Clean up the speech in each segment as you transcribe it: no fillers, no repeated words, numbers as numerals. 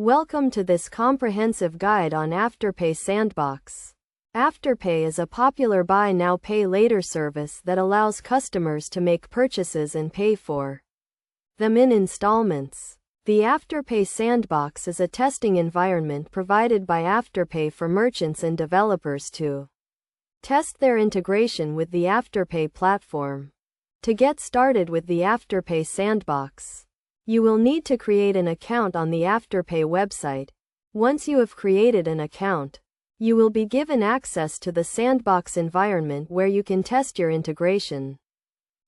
Welcome to this comprehensive guide on Afterpay Sandbox. Afterpay is a popular buy now pay later service that allows customers to make purchases and pay for them in installments. The Afterpay Sandbox is a testing environment provided by Afterpay for merchants and developers to test their integration with the Afterpay platform. To get started with the Afterpay Sandbox, you will need to create an account on the Afterpay website. Once you have created an account, you will be given access to the Sandbox environment where you can test your integration.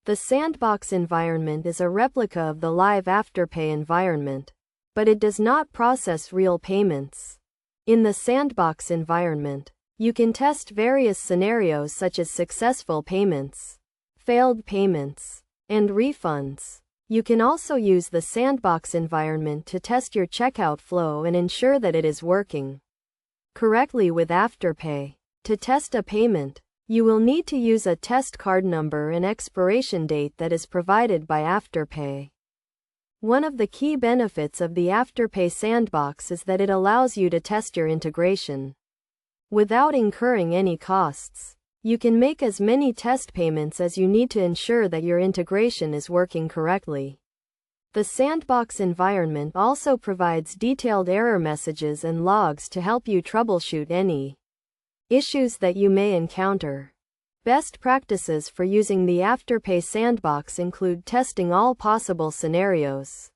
The Sandbox environment is a replica of the live Afterpay environment, but it does not process real payments. In the Sandbox environment, you can test various scenarios such as successful payments, failed payments, and refunds. You can also use the Sandbox environment to test your checkout flow and ensure that it is working correctly with Afterpay. To test a payment, you will need to use a test card number and expiration date that is provided by Afterpay. One of the key benefits of the Afterpay Sandbox is that it allows you to test your integration without incurring any costs. You can make as many test payments as you need to ensure that your integration is working correctly. The Sandbox environment also provides detailed error messages and logs to help you troubleshoot any issues that you may encounter. Best practices for using the Afterpay Sandbox include testing all possible scenarios,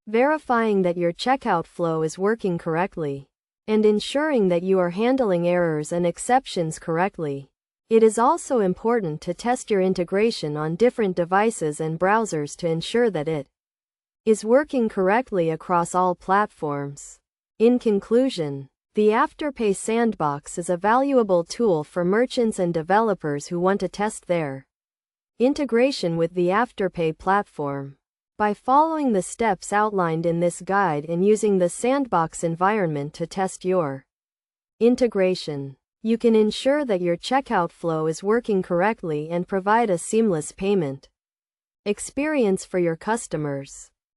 verifying that your checkout flow is working correctly, and ensuring that you are handling errors and exceptions correctly. It is also important to test your integration on different devices and browsers to ensure that it is working correctly across all platforms. In conclusion, the Afterpay Sandbox is a valuable tool for merchants and developers who want to test their integration with the Afterpay platform. By following the steps outlined in this guide and using the Sandbox environment to test your integration, you can ensure that your checkout flow is working correctly and provide a seamless payment experience for your customers.